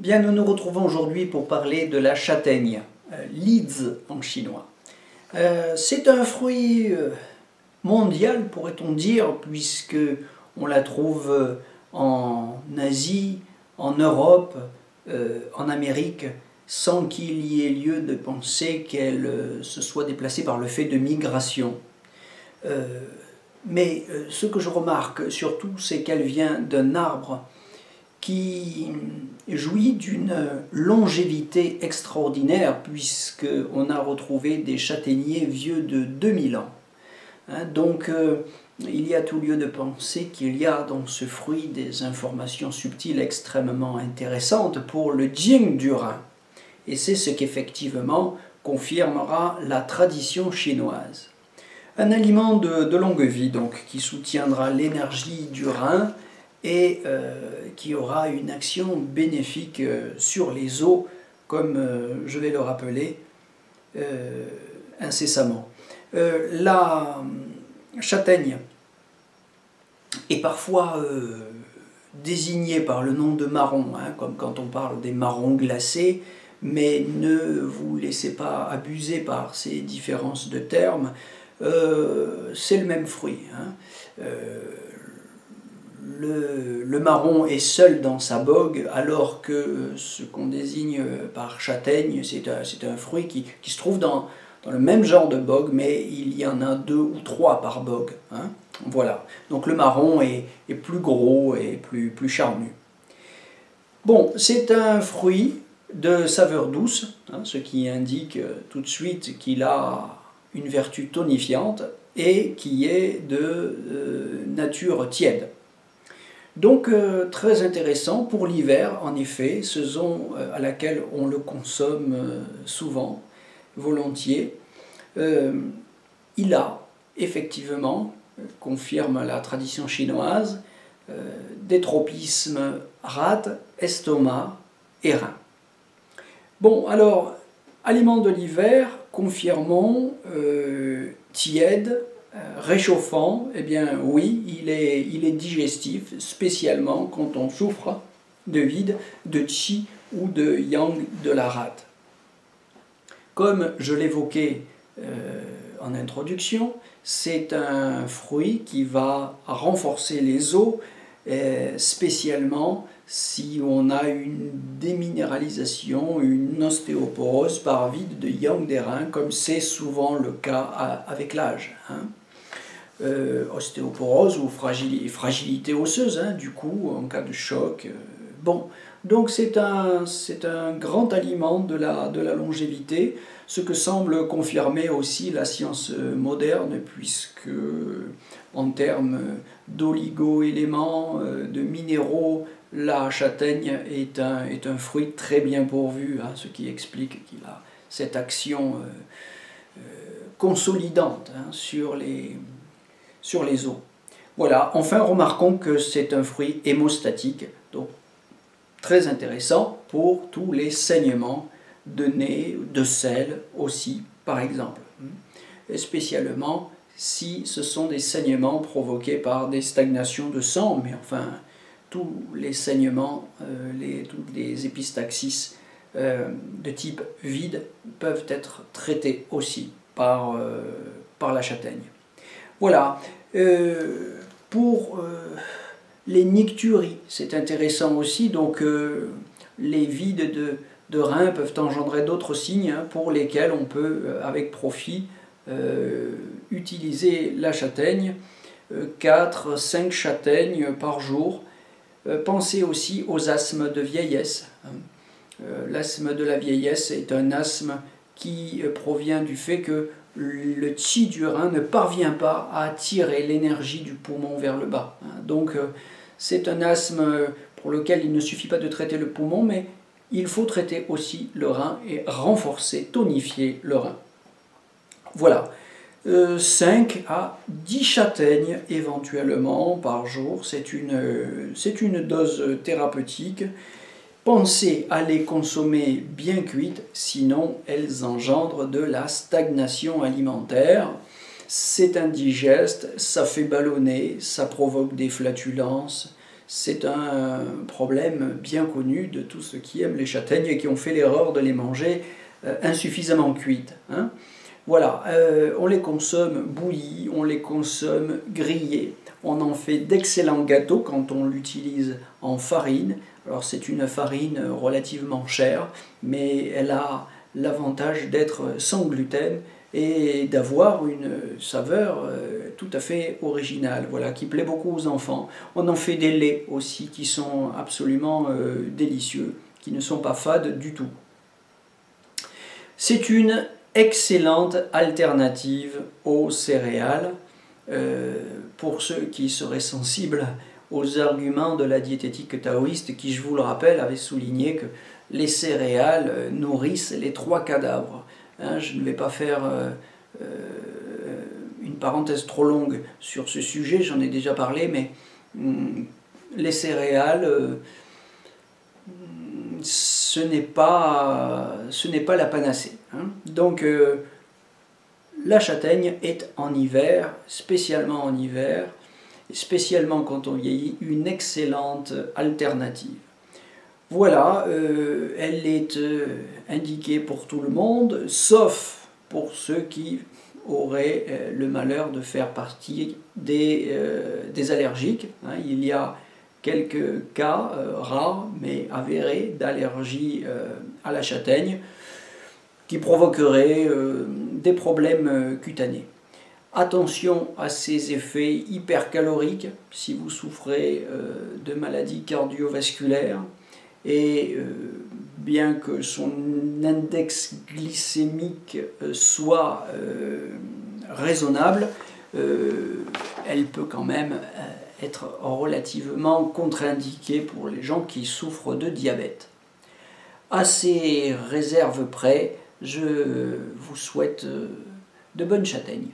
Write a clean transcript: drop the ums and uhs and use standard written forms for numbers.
Bien, nous nous retrouvons aujourd'hui pour parler de la châtaigne, Lizi en chinois. C'est un fruit mondial, pourrait-on dire, puisque on la trouve en Asie, en Europe, en Amérique, sans qu'il y ait lieu de penser qu'elle se soit déplacée par le fait de migration. Mais ce que je remarque surtout, c'est qu'elle vient d'un arbre qui jouit d'une longévité extraordinaire, puisqu'on a retrouvé des châtaigniers vieux de 2000 ans. Donc il y a tout lieu de penser qu'il y a dans ce fruit des informations subtiles extrêmement intéressantes pour le Jing du Rhin. Et c'est ce qu'effectivement confirmera la tradition chinoise. Un aliment de longue vie, donc, qui soutiendra l'énergie du Rhin et qui aura une action bénéfique sur les os, comme je vais le rappeler incessamment. La châtaigne est parfois désignée par le nom de marron, comme quand on parle des marrons glacés, mais ne vous laissez pas abuser par ces différences de termes, c'est le même fruit. Le marron est seul dans sa bogue, alors que ce qu'on désigne par châtaigne, c'est un fruit qui se trouve dans le même genre de bogue, mais il y en a 2 ou 3 par bogue. Voilà. Donc le marron est plus gros et plus charnu. Bon, c'est un fruit de saveur douce, ce qui indique tout de suite qu'il a une vertu tonifiante et qui est de nature tiède. Donc très intéressant pour l'hiver, en effet, saison à laquelle on le consomme souvent, volontiers. Il a effectivement, confirme la tradition chinoise, des tropismes rate, estomac et rein. Bon, alors, aliment de l'hiver, confirmons, tiède, réchauffant, eh bien oui, il est digestif, spécialement quand on souffre de vide, de qi ou de yang de la rate. Comme je l'évoquais en introduction, c'est un fruit qui va renforcer les os, spécialement si on a une déminéralisation, une ostéoporose par vide de yang des reins, comme c'est souvent le cas avec l'âge. Ostéoporose ou fragilité osseuse, du coup, en cas de choc. Bon, donc c'est un grand aliment de la longévité, ce que semble confirmer aussi la science moderne, puisque en termes d'oligo-éléments, de minéraux, la châtaigne est un fruit très bien pourvu, ce qui explique qu'il a cette action consolidante sur les os. Voilà, enfin remarquons que c'est un fruit hémostatique, donc très intéressant pour tous les saignements de nez, de selles aussi, par exemple. Et spécialement si ce sont des saignements provoqués par des stagnations de sang, mais enfin, tous les saignements, toutes les épistaxis de type vide peuvent être traités aussi par la châtaigne. Voilà. Pour les nicturies, c'est intéressant aussi, donc les vides de reins peuvent engendrer d'autres signes pour lesquels on peut, avec profit, utiliser la châtaigne, 4-5 châtaignes par jour. Pensez aussi aux asthmes de vieillesse. L'asthme de la vieillesse est un asthme qui provient du fait que le qi du rein ne parvient pas à tirer l'énergie du poumon vers le bas. Donc c'est un asthme pour lequel il ne suffit pas de traiter le poumon, mais il faut traiter aussi le rein et renforcer, tonifier le rein. Voilà, 5 à 10 châtaignes éventuellement par jour, c'est une dose thérapeutique. Pensez à les consommer bien cuites, sinon elles engendrent de la stagnation alimentaire. C'est indigeste, ça fait ballonner, ça provoque des flatulences, C'est un problème bien connu de tous ceux qui aiment les châtaignes et qui ont fait l'erreur de les manger insuffisamment cuites. Hein. Voilà, on les consomme bouillies, on les consomme grillées. On en fait d'excellents gâteaux quand on l'utilise en farine. Alors c'est une farine relativement chère, mais elle a l'avantage d'être sans gluten et d'avoir une saveur tout à fait originale, voilà, qui plaît beaucoup aux enfants. On en fait des laits aussi qui sont absolument délicieux, qui ne sont pas fades du tout. C'est une excellente alternative aux céréales pour ceux qui seraient sensibles aux arguments de la diététique taoïste qui, je vous le rappelle, avait souligné que les céréales nourrissent les 3 cadavres. Hein, je ne vais pas faire une parenthèse trop longue sur ce sujet, j'en ai déjà parlé, mais les céréales, ce n'est pas la panacée. Hein. Donc la châtaigne est en hiver, spécialement en hiver, spécialement quand on vieillit, une excellente alternative. Voilà, elle est indiquée pour tout le monde, sauf pour ceux qui auraient le malheur de faire partie des allergiques. Hein, il y a quelques cas rares mais avérés d'allergie à la châtaigne qui provoqueraient des problèmes cutanés. Attention à ces effets hypercaloriques si vous souffrez de maladies cardiovasculaires et bien que son index glycémique soit raisonnable, elle peut quand même être relativement contre-indiquée pour les gens qui souffrent de diabète. À ces réserves près, je vous souhaite de bonnes châtaignes.